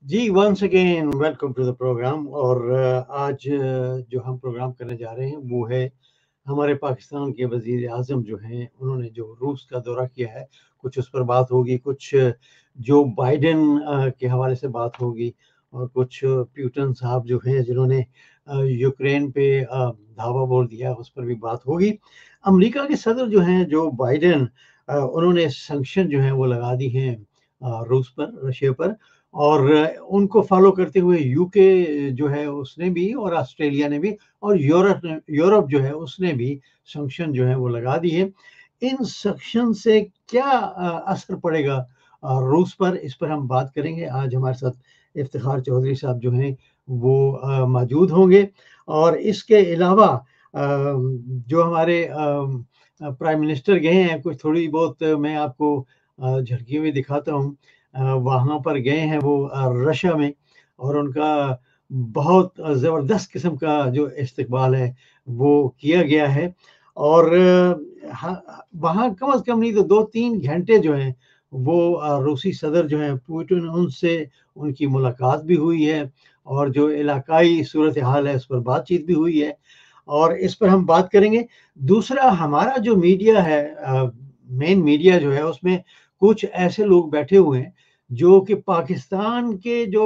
Ji, once again welcome to the programme. और आज जो हम प्रोग्राम करने जा रहे हैं वो है हमारे पाकिस्तान के वज़ीर आज़म जो हैं उन्होंने जो रूस का दौरा किया है, कुछ उस पर बात होगी, कुछ जो बाइडेन के हवाले से बात होगी, और कुछ प्यूटन साहब जो हैं जिन्होंने यूक्रेन पे धावा बोल दिया, उस पर भी बात होगी। अमेरिका के सदर जो हैं जो बाइडेन, उन्होंने सैंक्शन जो हैं वो लगा दी हैं रूस पर, रशिया पर, और उनको फॉलो करते हुए यूके जो है उसने भी, और ऑस्ट्रेलिया ने भी, और यूरोप जो है उसने भी सैंक्शन जो है वो लगा दी है। इन सैंक्शन से क्या असर पड़ेगा रूस पर, इस पर हम बात करेंगे। आज हमारे साथ इफ्तिखार चौधरी साहब जो हैं वो मौजूद होंगे, और इसके अलावा जो हमारे प्राइम मिनिस्टर गए हैं, कुछ थोड़ी बहुत मैं आपको झलकी हुई दिखाता हूँ। वहाँ पर गए हैं वो रशिया में, और उनका बहुत ज़बरदस्त किस्म का जो इस्तकबाल है वो किया गया है। और वहाँ कम से कम नहीं तो 2-3 घंटे जो हैं वो रूसी सदर जो हैं पुतिन, उनसे उनकी मुलाकात भी हुई है, और जो इलाकाई सूरत हाल है उस पर बातचीत भी हुई है, और इस पर हम बात करेंगे। दूसरा, हमारा जो मीडिया है, मेन मीडिया जो है उसमें कुछ ऐसे लोग बैठे हुए हैं जो कि पाकिस्तान के जो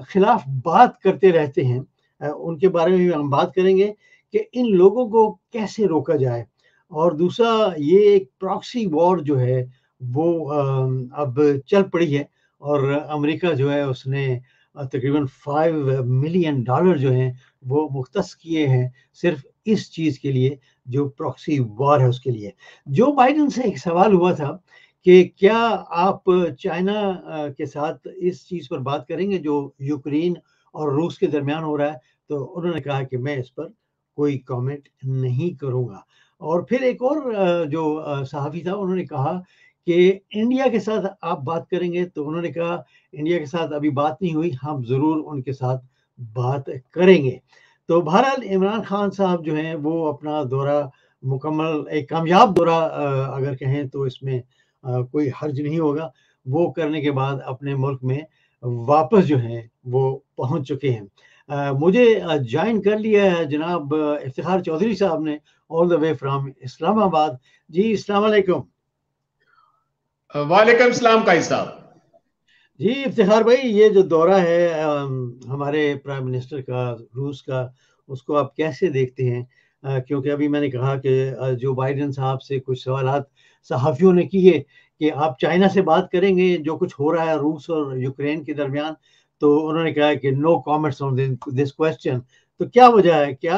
खिलाफ बात करते रहते हैं, उनके बारे में भी हम बात करेंगे कि इन लोगों को कैसे रोका जाए। और दूसरा, ये एक प्रॉक्सी वॉर जो है वो अब चल पड़ी है, और अमेरिका जो है उसने तकरीबन $5 मिलियन जो हैं वो मुख्तस किए हैं सिर्फ इस चीज़ के लिए, जो प्रॉक्सी वॉर है उसके लिए। जो बाइडेन से एक सवाल हुआ था कि क्या आप चाइना के साथ इस चीज़ पर बात करेंगे जो यूक्रेन और रूस के दरमियान हो रहा है, तो उन्होंने कहा कि मैं इस पर कोई कमेंट नहीं करूँगा। और फिर एक और जो सहाफ़ी था, उन्होंने कहा कि इंडिया के साथ आप बात करेंगे, तो उन्होंने कहा इंडिया के साथ अभी बात नहीं हुई, हम ज़रूर उनके साथ बात करेंगे। तो बहरहाल इमरान खान साहब जो हैं वो अपना दौरा मुकम्मल, एक कामयाब दौरा अगर कहें तो इसमें कोई हर्ज नहीं होगा, वो करने के बाद अपने मुल्क में वापस जो हैं वो पहुंच चुके हैं। मुझे ज्वाइन कर लिया है जनाब इफ्तिखार चौधरी साहब ने, all the way from Islamabad. जी, अस्सलाम वालेकुम। वालेकुम सलाम काई साहब। जी इफ्तिखार भाई, ये जो दौरा है हमारे प्राइम मिनिस्टर का रूस का, उसको आप कैसे देखते हैं? क्योंकि अभी मैंने कहा कि जो बाइडेन साहब से कुछ सवालात सहाफ़ियों ने किए कि आप चाइना से बात करेंगे जो कुछ हो रहा है रूस और यूक्रेन के दरमियान, तो उन्होंने कहा कि no comments on this question. तो क्या वजह है? क्या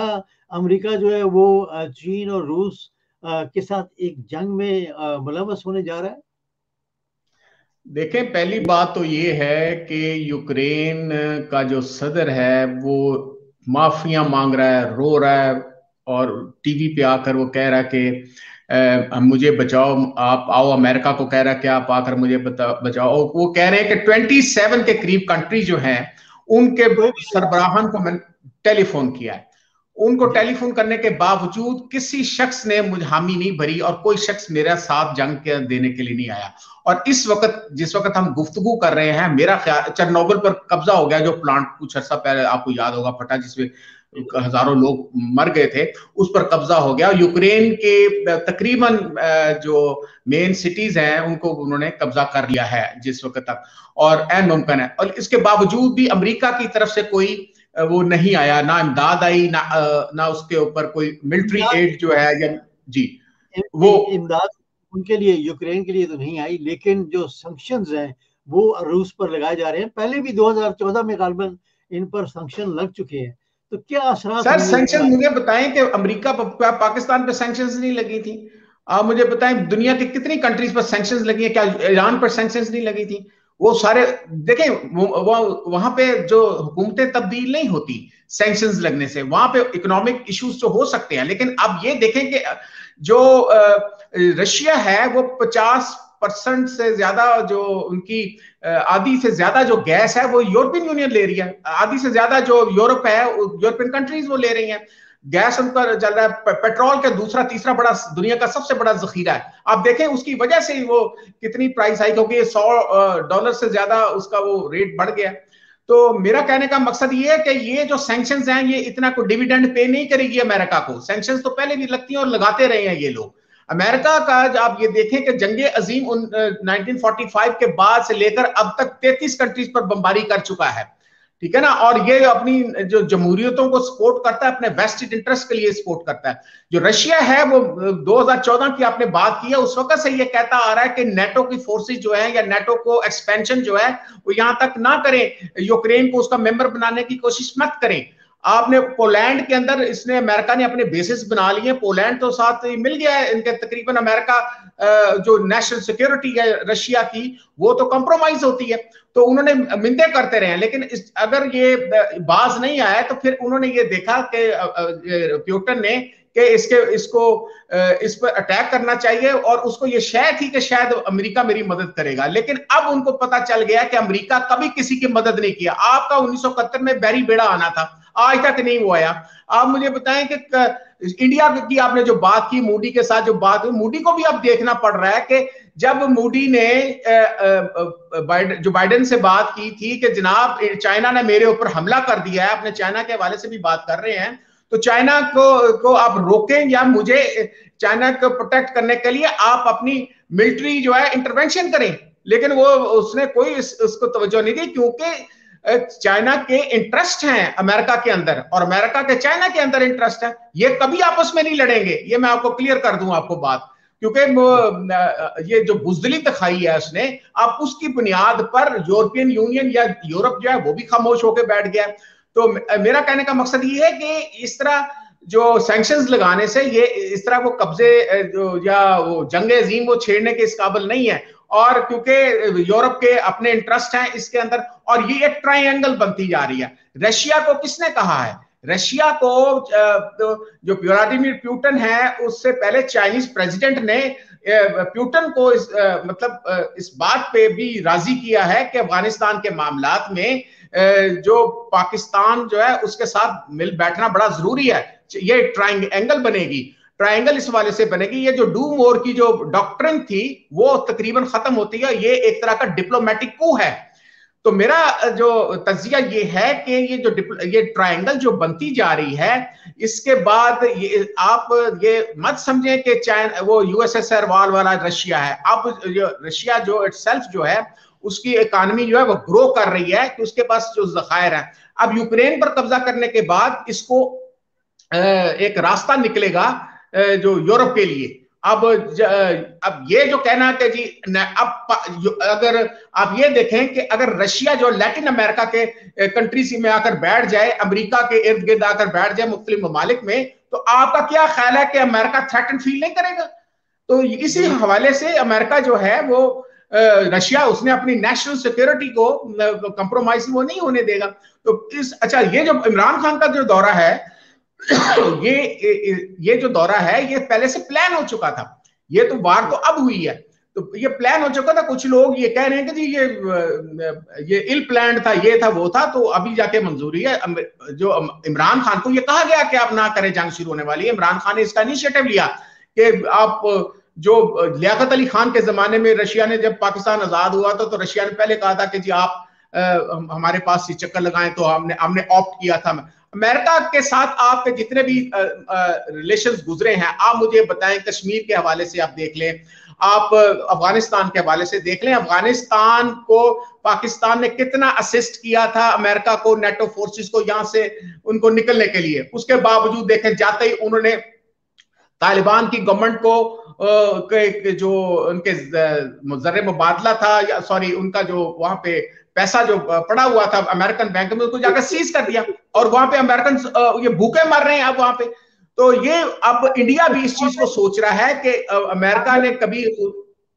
अमेरिका जो है वो चीन और रूस के साथ एक जंग में मुलव्वस होने जा रहा है? देखें, पहली बात तो ये है कि यूक्रेन का जो सदर है वो माफिया मांग रहा है, रो रहा है, और टीवी पे आकर वो कह रहा है कि मुझे बचाओ, आप आओ। अमेरिका को कह रहा है कि आप आकर मुझे बचाओ। वो कह रहे हैं कि 27 के करीब कंट्री जो हैं उनके कोई भी सरबराहान को मैंने टेलीफोन किया है। उनको जी। टेलीफोन करने के बावजूद किसी शख्स ने मुझे हामी नहीं भरी, और कोई शख्स मेरा साथ जंग के देने के लिए नहीं आया। और इस वक्त, जिस वक्त हम गुफ्तगू कर रहे हैं, मेरा ख्याल चेरनोबिल पर कब्जा हो गया, जो प्लांट कुछ अर्सा पहले आपको याद होगा फटा, जिसमें हजारों लोग मर गए थे, उस पर कब्जा हो गया। यूक्रेन के तकरीबन जो मेन सिटीज हैं उनको उन्होंने कब्जा कर लिया है जिस वक्त तक, और एन मुमकिन है। और इसके बावजूद भी अमेरिका की तरफ से कोई वो नहीं आया, ना इमदाद आई, ना उसके ऊपर कोई मिलिट्री इमदाद एड जो है, या जी वो इमदाद उनके लिए, यूक्रेन के लिए तो नहीं आई, लेकिन जो सैंक्शंस हैं वो रूस पर लगाए जा रहे हैं। पहले भी 2014 में गालबन इन पर सैंक्शन लग चुके हैं, तो क्या असरात सर, होंगे सैंक्शन मुझे बताएं कि अमेरिका पाकिस्तान पे सैंक्शंस नहीं लगी थी। आप मुझे बताएं दुनिया की कितनी कंट्रीज पर सैंक्शंस लगी है, क्या ईरान पर सैंक्शंस नहीं लगी थी? वो सारे देखें, वहां पे जो हुकूमतें तब्दील नहीं होती सैंक्शंस लगने से, वहां पे इकोनॉमिक इश्यूज तो हो सकते हैं, लेकिन अब ये देखें कि जो रशिया है वो 50% से ज्यादा जो उनकी आधी से ज्यादा जो गैस है वो यूरोपियन यूनियन ले रही है। आधी से ज्यादा जो यूरोप है, यूरोपियन कंट्रीज वो ले रही हैं। गैस उनका चल रहा है, पेट्रोल का दूसरा तीसरा बड़ा दुनिया का सबसे बड़ा जखीरा है। आप देखें उसकी वजह से वो कितनी प्राइस आई, क्योंकि $100 से ज्यादा उसका वो रेट बढ़ गया। तो मेरा कहने का मकसद ये है कि ये जो सैंक्शंस हैं ये इतना कोई डिविडेंड पे नहीं करेगी अमेरिका को। सैंक्शंस तो पहले भी लगती हैं और लगाते रहे हैं ये लोग। अमेरिका का आप ये देखें कि जंगे अजीम 1945 के बाद से लेकर अब तक 33 कंट्रीज पर बमबारी कर चुका है, ठीक है ना। और ये अपनी जो जमहूरियतों को सपोर्ट करता है, अपने वेस्टेड इंटरेस्ट के लिए सपोर्ट करता है। जो रशिया है वो 2014 की आपने बात की है, उस वक्त से ये कहता आ रहा है कि नेटो की फोर्सेस जो है या नेटो को एक्सपेंशन जो है वो यहां तक ना करें, यूक्रेन को उसका मेंबर बनाने की कोशिश मत करें। आपने पोलैंड के अंदर इसने अमेरिका ने अपने बेसिस बना लिए, पोलैंड तो साथ मिल गया है इनके तकरीबन। अमेरिका जो नेशनल सिक्योरिटी है रशिया की वो तो कंप्रोमाइज होती है, तो उन्होंने मिन्नतें करते रहे, लेकिन अगर ये बाज नहीं आया तो फिर उन्होंने ये देखा कि प्यूटन ने कि इस पर अटैक करना चाहिए, और उसको ये शायद थी कि शायद अमेरिका मेरी मदद करेगा। लेकिन अब उनको पता चल गया कि अमेरिका कभी किसी की मदद नहीं किया। आपका 1971 में बैरी बेड़ा आना था, आज तक नहीं वो आया। आप मुझे बताएं कि इंडिया की आपने जो बात की, मूडी के साथ जो बात हुई, मूडी को भी अब देखना पड़ रहा है कि जब मूडी ने जो बाइडेन से बात की थी कि जनाब चाइना ने मेरे ऊपर हमला कर दिया है, अपने चाइना के हवाले से भी बात कर रहे हैं, तो चाइना को आप रोकें या मुझे चाइना को प्रोटेक्ट करने के लिए आप अपनी मिलिट्री जो है इंटरवेंशन करें। लेकिन वो उसने कोई उसको तवज्जो नहीं दी, क्योंकि चाइना के इंटरेस्ट हैं अमेरिका के अंदर और अमेरिका के चाइना के अंदर इंटरेस्ट है। ये कभी आपस में नहीं लड़ेंगे, ये मैं आपको क्लियर कर दूं आपको बात, क्योंकि ये जो बुजदली दिखाई है उसने, अब उसकी बुनियाद पर यूरोपियन यूनियन या यूरोप जो है वो भी खामोश होकर बैठ गया। तो मेरा कहने का मकसद ये है कि इस तरह जो सैंक्शंस लगाने से ये इस तरह वो कब्जे या वो जंग अजीम वो छेड़ने के इस काबिल नहीं है। और क्योंकि यूरोप के अपने इंटरेस्ट हैं इसके अंदर, और ये एक ट्रायंगल बनती जा रही है। रशिया को किसने कहा है? रशिया को जो व्लादिमीर पुतिन है उससे पहले चाइनीज प्रेसिडेंट ने पुतिन को इस बात पे भी राजी किया है कि अफगानिस्तान के मामलात में जो पाकिस्तान जो है उसके साथ मिल बैठना बड़ा जरूरी है। ये ट्रायंगल बनेगी, ट्रायंगल इस वाले से बनेगी। ये जो डू मोर की जो डॉक्ट्रिन थी वो तकरीबन खत्म होती है, ये एक तरह का डिप्लोमेटिक कू है। तो मेरा जो तज्जिया ये है कि ये ट्रायंगल जो बनती जा रही है, इसके बाद आप ये मत समझें कि चाइना वो यूएसएसआर वाला रशिया है। अब रशिया जो इटसेल्फ जो है उसकी इकोनॉमी जो है वो ग्रो कर रही है कि उसके पास जो ज़खायर है। अब यूक्रेन पर कब्जा करने के बाद इसको एक रास्ता निकलेगा जो यूरोप के लिए। अब ये जो कहना कि जी अब अगर आप ये देखें कि अगर रशिया जो लैटिन अमेरिका के कंट्रीज में आकर बैठ जाए, अमेरिका के इर्द गिर्द आकर बैठ जाए मुख्तलिफ ममालिक में, तो आपका क्या ख्याल है कि अमेरिका थ्रेटन फील नहीं करेगा? तो इसी हवाले से अमेरिका जो है वो रशिया उसने अपनी नेशनल सिक्योरिटी को कंप्रोमाइज वो नहीं होने देगा। तो अच्छा ये जो इमरान खान का जो दौरा है ये जो दौरा है ये पहले से प्लान हो चुका था। ये तो वार तो अब हुई है, तो ये प्लान हो चुका था। कुछ लोग ये कह रहे हैं कि जी ये इल प्लान था, ये था वो था, तो अभी जाके मंजूरी है। जो इमरान खान को ये कहा गया कि आप ना करें, जंग शुरू होने वाली है। इमरान खान ने इसका इनिशिएटिव लिया कि आप जो लियाकत अली खान के जमाने में रशिया ने जब पाकिस्तान आजाद हुआ तो रशिया ने पहले कहा था कि जी आप हमारे पास चक्कर लगाएं, तो हमने ऑप्ट किया था। अमेरिका के साथ आपके जितने भी रिलेशंस गुजरे हैं, आप मुझे बताएं। कश्मीर के हवाले से आप देख लें, आप अफगानिस्तान के हवाले से देख लें। अफगानिस्तान को पाकिस्तान ने कितना असिस्ट किया था अमेरिका को, नेटो फोर्सेस को यहां से उनको निकलने के लिए। उसके बावजूद देखें जाते ही उन्होंने तालिबान की गवर्नमेंट को जो उनके ज़र मुबादला था या सॉरी उनका जो वहां पे पैसा जो पड़ा हुआ था अमेरिकन बैंक में, उसको जाकर सीज कर दिया और वहां पे अमेरिकन ये भूखे मर रहे हैं अब वहां पे। तो ये अब इंडिया भी इस चीज को सोच रहा है कि अमेरिका ने कभी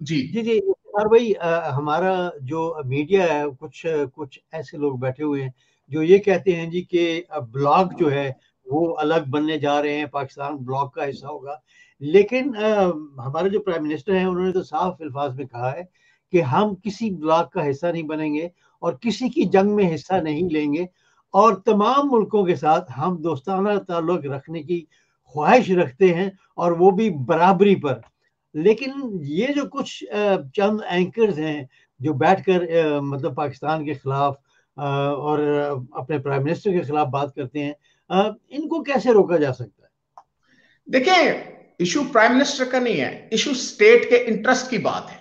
जी जी जी और भाई हमारा जो मीडिया है, कुछ ऐसे लोग बैठे हुए हैं जो ये कहते हैं जी कि ब्लॉक जो है वो अलग बनने जा रहे हैं, पाकिस्तान ब्लॉक का हिस्सा होगा। लेकिन हमारे जो प्राइम मिनिस्टर हैं उन्होंने तो साफ अल्फाज में कहा है कि हम किसी ब्लॉक का हिस्सा नहीं बनेंगे और किसी की जंग में हिस्सा नहीं लेंगे। और तमाम मुल्कों के साथ हम दोस्ताना ताल्लुक रखने की ख्वाहिश रखते हैं, और वो भी बराबरी पर। लेकिन ये जो कुछ चंद एंकर्स हैं जो बैठकर मतलब पाकिस्तान के खिलाफ और अपने प्राइम मिनिस्टर के खिलाफ बात करते हैं, इनको कैसे रोका जा सकता है? देखिए, इशू प्राइम मिनिस्टर का नहीं है, इशू स्टेट के इंटरेस्ट की बात है,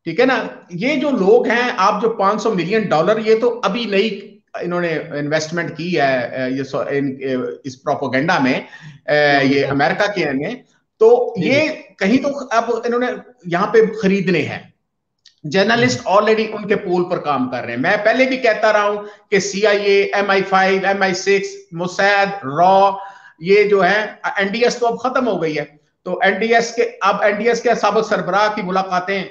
ठीक है ना। ये जो लोग हैं, आप जो $500 मिलियन, ये तो अभी नई इन्होंने इन्वेस्टमेंट की है इस प्रोपोगेंडा में, ये अमेरिका के में, तो ये कहीं तो अब इन्होंने यहाँ पे खरीदने हैं। जर्नलिस्ट ऑलरेडी उनके पोल पर काम कर रहे हैं। मैं पहले भी कहता रहा हूं कि CIA, MI5, MI6, Mossad, raw, ये जो है NDS तो अब खत्म हो गई है, तो NDS के साबिक सरबराह की मुलाकातें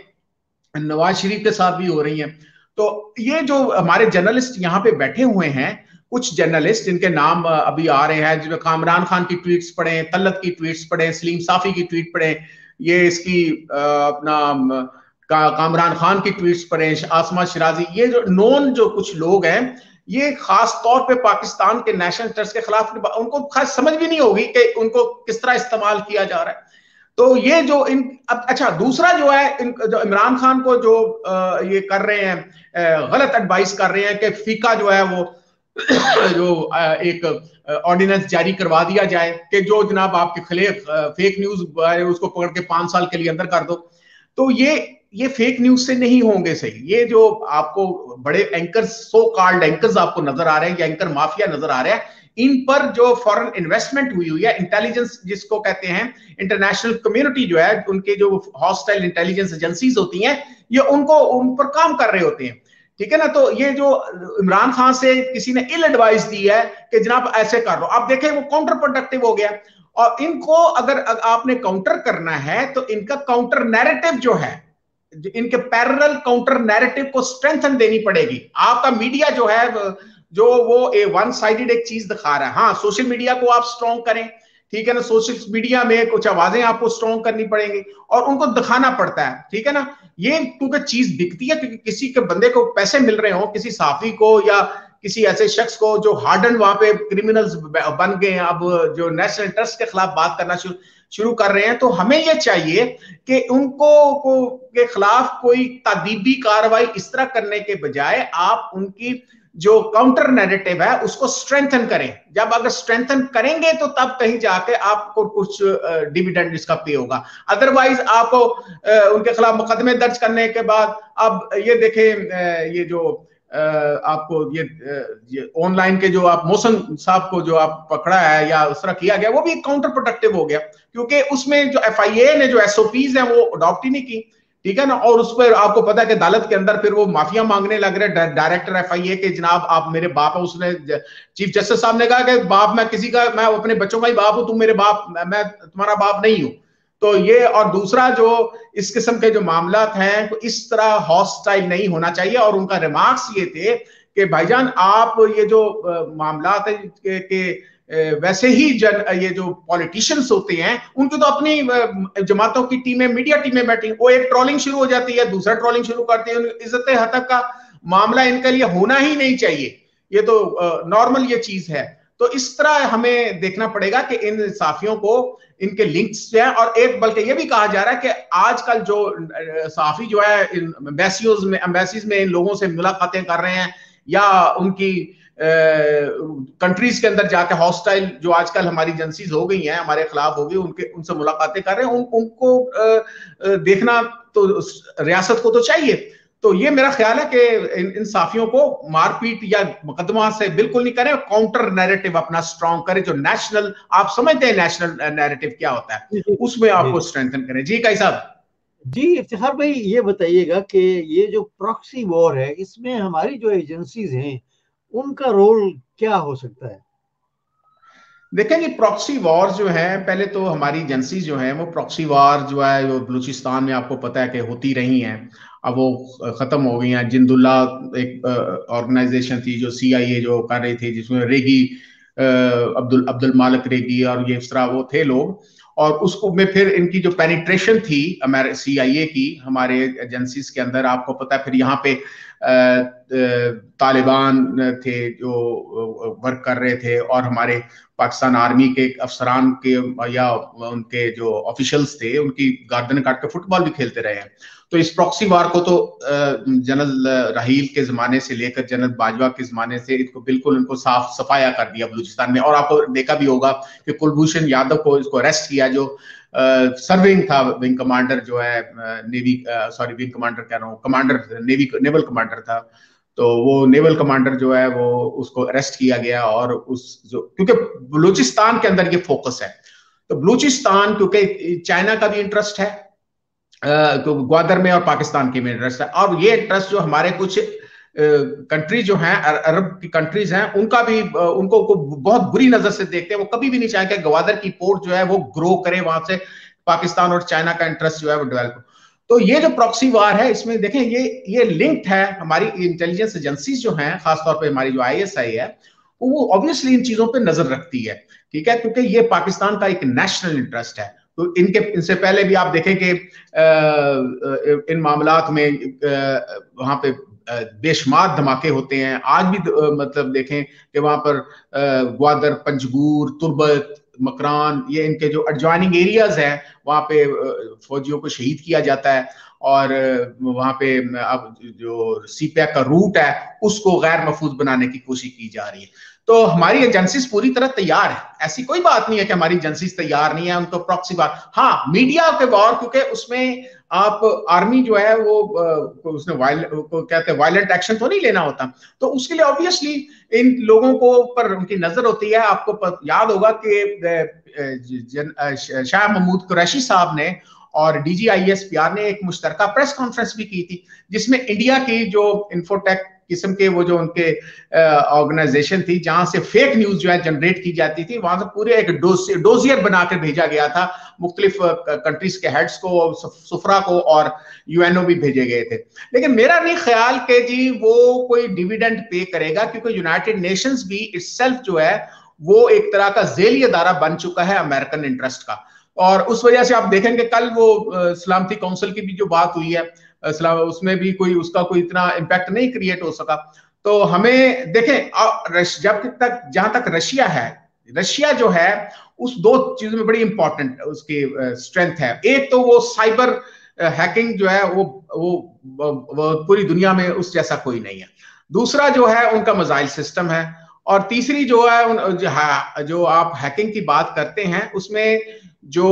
नवाज शरीफ के साथ भी हो रही हैं। तो ये जो हमारे जर्नलिस्ट यहाँ पे बैठे हुए हैं, कुछ जर्नलिस्ट जिनके नाम अभी आ रहे हैं, जिसमें कामरान खान की ट्वीट्स पढ़े, तलत की ट्वीट्स पढ़े, सलीम साफी की ट्वीट पढ़े, ये इसकी अपना कामरान खान की ट्वीट्स पढ़े, आसमा शिराजी, ये जो नॉन जो कुछ लोग हैं, ये खास तौर पे पाकिस्तान के नेशनल इंटरेस्ट के खिलाफ, उनको खास समझ भी नहीं होगी कि उनको किस तरह इस्तेमाल किया जा रहा है। तो ये जो अच्छा, दूसरा जो है, जो इमरान खान को जो ये कर रहे हैं, गलत एडवाइस कर रहे हैं कि फीका जो है वो जो एक ऑर्डिनेंस जारी करवा दिया जाए कि जो जनाब आपके खिलाफ फेक न्यूज उसको पकड़ के 5 साल के लिए अंदर कर दो। तो ये फेक न्यूज से नहीं होंगे सही। ये जो आपको बड़े एंकर्स, सो कॉल्ड एंकर्स आपको नजर आ रहे हैं, या एंकर माफिया नजर आ रहे हैं, इन पर जो फॉरेन इन्वेस्टमेंट हुई है, इंटेलिजेंस जिसको कहते हैं, इंटरनेशनल कम्युनिटी जो है, उनके जो हॉस्टाइल इंटेलिजेंस एजेंसीज होती हैं, ये उन पर काम कर रहे होते हैं, ठीक है ना। तो ये जो इमरान खान से किसी ने इल एडवाइस दी है कि जनाब ऐसे कर लो, आप देखें वो काउंटर प्रोडक्टिव हो गया। और इनको अगर आपने काउंटर करना है तो इनका काउंटर नैरेटिव जो है, इनके पैरेलल काउंटर नैरेटिव को स्ट्रेंथन देनी पड़ेगी। आपका मीडिया जो है, जो वो वन साइडेड एक चीज दिखा रहा है। हाँ, सोशल मीडिया को आप स्ट्रॉन्ग करें, ठीक है ना, सोशल मीडिया में कुछ आवाजें आपको स्ट्रॉन्ग करनी पड़ेंगी और उनको दिखाना पड़ता है, ठीक है ना। ये क्योंकि चीज बिकती है, क्योंकि किसी के बंदे को पैसे मिल रहे हो, किसी साफी को या किसी ऐसे शख्स को जो हार्डन वहां पे क्रिमिनल्स बन गए हैं, अब जो नेशनल इंटरेस्ट के खिलाफ बात करना शुरू कर रहे हैं, तो हमें यह चाहिए कि के खिलाफ कोई तादीबी कार्रवाई इस तरह करने के बजाय आप उनकी जो काउंटर नैरेटिव है उसको स्ट्रेंथन करें। जब अगर स्ट्रेंथन करेंगे तो तब कहीं जाके आपको कुछ डिविडेंड इसका पे होगा। अदरवाइज आपको उनके खिलाफ मुकदमे दर्ज करने के बाद, अब ये देखें, ये जो आपको ये ऑनलाइन के जो आप मोहसिन साहब को जो आप पकड़ा है या उस तरह किया गया, वो भी काउंटर प्रोडक्टिव हो गया, क्योंकि उसमें जो FIA ने जो SOPs हैं वो अडॉप्ट ही नहीं की, ठीक है ना। और उस पर आपको पता है कि अदालत के अंदर फिर वो माफिया मांगने लग रहे डायरेक्टर FIA के, जनाब आप मेरे बाप है। उसने चीफ जस्टिस साहब ने कहा कि बाप मैं किसी का, मैं अपने बच्चों का ही बाप हूं, तुम मेरे बाप, मैं तुम्हारा बाप नहीं हूं। तो ये, और दूसरा जो इस किस्म के जो मामला हैं, तो इस तरह हॉस्टाइल नहीं होना चाहिए। और उनका रिमार्क्स ये थे कि भाईजान आप ये जो मामला के वैसे ही ये जो पॉलिटिशियंस होते हैं उनकी तो अपनी जमातों की टीमें, मीडिया टीमें बैठी, वो एक ट्रोलिंग शुरू हो जाती है, दूसरा ट्रोलिंग शुरू करती है, इज्जत हतक का मामला इनके लिए होना ही नहीं चाहिए। ये तो नॉर्मल ये चीज है। तो इस तरह हमें देखना पड़ेगा कि इन साफियों को इनके लिंक्स जो है, और एक बल्कि ये भी कहा जा रहा है कि आजकल जो साफी जो है एम्बेसीज में इन लोगों से मुलाकातें कर रहे हैं, या उनकी कंट्रीज के अंदर जाके हॉस्टाइल जो आजकल हमारी एजेंसीज हो गई हैं, हमारे खिलाफ हो गई, उनसे मुलाकातें कर रहे हैं, उनको देखना तो रियासत को तो चाहिए। तो ये मेरा ख्याल है कि इन साफियों को मारपीट या मुकदमा से बिल्कुल नहीं करें, काउंटर नैरेटिव अपना स्ट्रॉन्ग करें, जो नेशनल, आप समझते हैं नेशनल नैरेटिव क्या होता है, उसमें आपको स्ट्रेंथन करें। जी काई साहब। जी इफ्तिखार भाई, ये बताइएगा कि ये जो प्रॉक्सी वॉर है, इसमें हमारी जो एजेंसीज हैं उनका रोल क्या हो सकता है? देखें जी, प्रॉक्सी वॉर जो है, पहले तो हमारी एजेंसी जो है वो प्रॉक्सी वॉर जो है वो बलूचिस्तान में आपको पता है कि होती रही हैं, अब वो खत्म हो गई हैं। जिंदुल्ला एक ऑर्गेनाइजेशन थी जो CIA जो कर रही थी, जिसमें रेगी, अब्दुल मालिक रेगी और ये इस तरह वो थे लोग, और उसको में फिर इनकी जो पेनिट्रेशन थी हमारे CIA की, हमारे एजेंसीज के अंदर, आपको पता है फिर यहाँ पे तालिबान थे जो वर्क कर रहे थे, और हमारे पाकिस्तान आर्मी के अफसरान के या उनके जो ऑफिशियल्स थे उनकी गर्दन काट के फुटबॉल भी खेलते रहे हैं। तो इस प्रॉक्सी वार को तो जनरल राहील के जमाने से लेकर जनरल बाजवा के जमाने से इसको बिल्कुल उनको साफ सफाया कर दिया बलूचिस्तान में। और आपको देखा भी होगा कि कुलभूषण यादव को इसको अरेस्ट किया, जो सर्विंग था विंग कमांडर जो है नेवी, सॉरी विंग कमांडर कह रहा हूँ, कमांडर नेवी, नेवल कमांडर था। तो वो नेवल कमांडर जो है वो उसको अरेस्ट किया गया, और उस जो क्योंकि बलूचिस्तान के अंदर ये फोकस है, तो बलूचिस्तान क्योंकि चाइना का भी इंटरेस्ट है तो ग्वादर में, और पाकिस्तान के भी इंटरेस्ट है, और ये इंटरेस्ट जो हमारे कुछ कंट्रीज जो हैं अरब की कंट्रीज हैं उनका भी, उनको बहुत बुरी नजर से देखते हैं। वो कभी भी नहीं चाहेंगे ग्वादर की पोर्ट जो है वो ग्रो करे, वहां से पाकिस्तान और चाइना का इंटरेस्ट जो है वो डेवलप। तो ये जो प्रॉक्सी वार है इसमें देखें ये लिंक्ड है। हमारी इंटेलिजेंस एजेंसीज जो हैं, खासतौर पे हमारी जो ISI है, वो ऑब्वियसली इन चीजों पे नजर रखती है, ठीक है, क्योंकि ये पाकिस्तान का एक नेशनल इंटरेस्ट है। तो इनसे पहले भी आप देखें कि इन मामलात में वहां पे बेशुमार धमाके होते हैं। आज भी मतलब देखें कि वहां पर ग्वादर, पंजगूर, तुर्बत, मकरान, ये इनके जो एडजॉइनिंग एरियाज हैं वहां पे फौजियों को शहीद किया जाता है, और वहां पे अब जो सीपैक का रूट है उसको गैर महफूज बनाने की कोशिश की जा रही है। तो हमारी एजेंसीज पूरी तरह तैयार है, ऐसी कोई बात नहीं है कि हमारी एजेंसीज तैयार नहीं है उनको प्रॉक्सी वार। हाँ, मीडिया के वार, क्योंकि उसमें आप आर्मी जो है वो उसने कहते हैं वायलेंट एक्शन तो नहीं लेना होता, तो उसके लिए ऑब्वियसली इन लोगों को पर उनकी नजर होती है। आपको याद होगा कि शाह महमूद कुरैशी साहब ने और DGISPR ने एक मुश्तरका प्रेस कॉन्फ्रेंस भी की थी, जिसमें इंडिया की जो इन्फोटेक किस्म के वो जो उनके ऑर्गेनाइजेशन थी जहां से फेक न्यूज जो है जनरेट की जाती थी, वहां से पूरे एक डोजियर बनाकर भेजा गया था मुख्तलिफ कंट्रीज के हेड्स को, सुफरा को, और UNO भी भेजे गए थे। लेकिन मेरा नहीं ख्याल कि जी वो कोई डिविडेंड पे करेगा, क्योंकि यूनाइटेड नेशंस भी इटसेल्फ जो है वो एक तरह का झेली अदारा बन चुका है अमेरिकन इंटरेस्ट का। और उस वजह से आप देखेंगे कल वो सलामती काउंसिल की भी जो बात हुई है, उसमें भी कोई उसका कोई इतना इम्पैक्ट नहीं क्रिएट हो सका। तो हमें देखें, जब तक जहां तक रशिया है, रशिया जो है उस दो चीजों में बड़ी इंपॉर्टेंट उसकी स्ट्रेंथ है। एक तो वो साइबर हैकिंग जो है वो पूरी दुनिया में उस जैसा कोई नहीं है। दूसरा जो है उनका मिसाइल सिस्टम है, और तीसरी जो है जो आप हैकिंग की बात करते हैं उसमें जो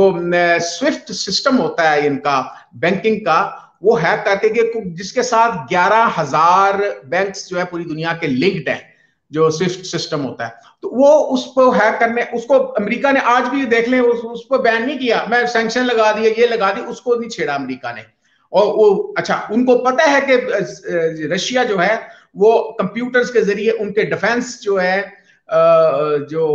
स्विफ्ट सिस्टम होता है इनका बैंकिंग का, वो हैक करके जिसके साथ 11,000 बैंक्स जो है पूरी दुनिया के लिंक्ड है, जो स्विफ्ट सिस्टम होता है, तो वो उसको हैक करने, उसको अमेरिका ने आज भी देख लें उस पर बैन नहीं किया, मैं सैंक्शन लगा दिए, ये लगा दी, उसको नहीं छेड़ा अमेरिका ने। और वो अच्छा, उनको पता है कि रशिया जो है वो कंप्यूटर्स के जरिए उनके डिफेंस जो है जो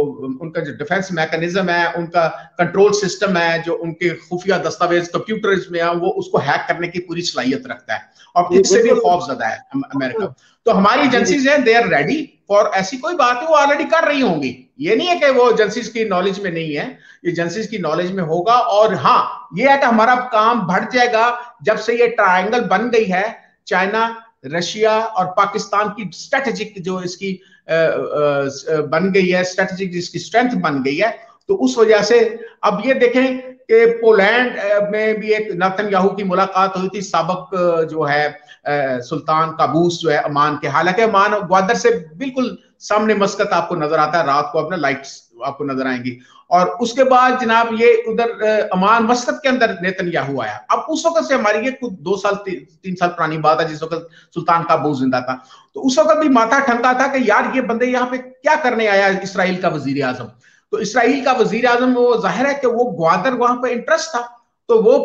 उनका जो डिफेंस मैकेनिज्म है, उनका कंट्रोल सिस्टम है, जो उनके खुफिया दस्तावेज कंप्यूटर्स में है, वो उसको हैक करने की पूरी सलाहियत रखता है, और इससे भी खौफजदा है अमेरिका। तो हमारी एजेंसीज हैं, दे आर रेडी फॉर, ऐसी कोई बात है वो ऑलरेडी कर रही होंगी, ये नहीं है कि वो एजेंसीज की नॉलेज में नहीं है, एजेंसीज की नॉलेज में होगा। और हाँ, ये है कि हमारा काम बढ़ जाएगा जब से ये ट्रायंगल बन गई है, चाइना, रशिया और पाकिस्तान की स्ट्रेटेजिक जो इसकी बन गई है, स्ट्रेटेजिक जिसकी स्ट्रेंथ बन गई है। तो उस वजह से अब ये देखें कि पोलैंड में भी एक नेतन्याहू की मुलाकात हुई थी, साबिक जो है सुल्तान काबूस जो है अमान के, हालांकि अमान ग्वादर से बिल्कुल सामने मस्कत आपको नजर आता है, रात को अपना लाइट्स आपको नजर आएंगी। और उसके बाद जनाब ये उधर अमान मस्कत के अंदर नेतन्याहू आया। अब उस वक्त से हमारी ये कुछ 2 साल 3 साल पुरानी बात है, जिस वक्त सुल्तान काबूस जिंदा था, तो उस वक्त भी माथा ठनका था कि यार ये बंदे यहाँ पे क्या करने आया, इसराइल का वजीर आजम। तो इसराइल का वजीर आजम, वो जाहिर है कि वो ग्वादर वहां पर इंटरेस्ट था, तो वो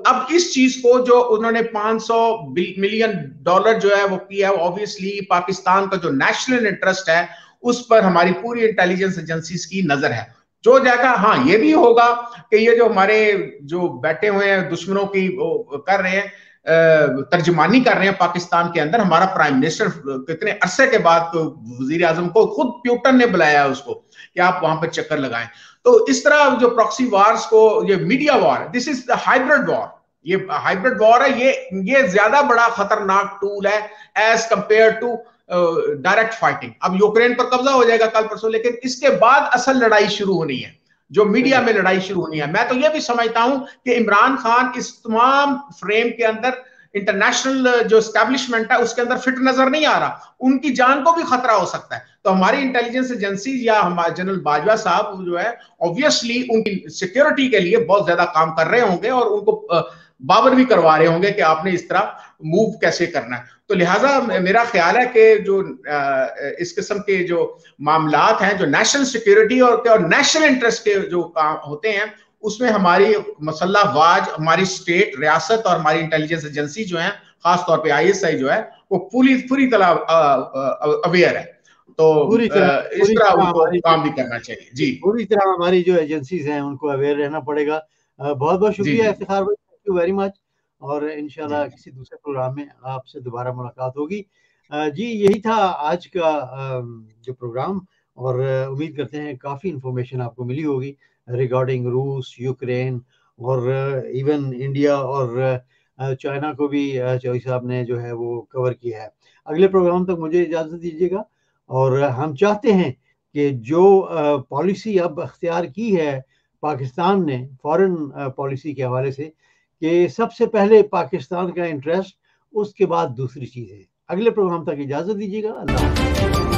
अब इस चीज को जो उन्होंने $500 मिलियन जो है वो किया, ऑब्वियसली पाकिस्तान का जो नेशनल इंटरेस्ट है उस पर हमारी पूरी इंटेलिजेंस एजेंसीज की नजर है। जो जाएगा, हाँ ये भी होगा कि ये जो हमारे जो बैठे हुए हैं दुश्मनों की कर रहे हैं, तर्जमानी कर रहे हैं पाकिस्तान के अंदर, हमारा प्राइम मिनिस्टर कितने अरसे के बाद तो वजीर आजम को खुद प्यूटन ने बुलाया उसको कि आप वहां पर चक्कर लगाएं। तो इस तरह जो प्रॉक्सी वार्स को, ये media war, this is the hybrid war, ये हाइब्रिड वॉर है, ये ज्यादा बड़ा खतरनाक टूल है as compare to direct fighting. अब यूक्रेन पर कब्जा हो जाएगा कल परसों, लेकिन इसके बाद असल लड़ाई शुरू होनी है, जो मीडिया में लड़ाई शुरू होनी है। मैं तो यह भी समझता हूं कि इमरान खान इस तमाम फ्रेम के अंदर, इंटरनेशनल जो एस्टैब्लिशमेंट है उसके अंदर फिट नजर नहीं आ रहा, उनकी जान को भी खतरा हो सकता है। तो हमारी इंटेलिजेंस एजेंसी या हमारे जनरल बाजवा साहब जो है ऑब्वियसली उनकी सिक्योरिटी के लिए बहुत ज्यादा काम कर रहे होंगे और उनको बाबर भी करवा रहे होंगे कि आपने इस तरह मूव कैसे करना है। तो लिहाजा मेरा ख्याल है कि जो इस किस्म के जो मामलात हैं, जो नेशनल सिक्योरिटी और नेशनल इंटरेस्ट के जो काम होते हैं, उसमें हमारी मसल्ला अफवाज, हमारी स्टेट, रियासत और हमारी इंटेलिजेंस एजेंसी जो है, खासतौर पे ISI जो है, वो पूरी तरह अवेयर है। तो इस तरह उनको काम भी करना चाहिए। जी, पूरी तरह हमारी जो एजेंसीज हैं उनको अवेयर रहना पड़ेगा। बहुत बहुत शुक्रिया इफ्तिखार भाई, थैंक यू वेरी मच। और इंशाल्लाह किसी दूसरे प्रोग्राम में आपसे दोबारा मुलाकात होगी। जी, यही था आज का जो प्रोग्राम, और उम्मीद करते हैं काफ़ी इंफॉर्मेशन आपको मिली होगी रिगार्डिंग रूस, यूक्रेन और इवन इंडिया और चाइना को भी चौधरी साहब ने जो है वो कवर किया है। अगले प्रोग्राम तक मुझे इजाज़त दीजिएगा। और हम चाहते हैं कि जो पॉलिसी अब अख्तियार की है पाकिस्तान ने फॉरेन पॉलिसी के हवाले से, कि सबसे पहले पाकिस्तान का इंटरेस्ट, उसके बाद दूसरी चीज़ें। अगले प्रोग्राम तक इजाज़त दीजिएगा। अल्लाह।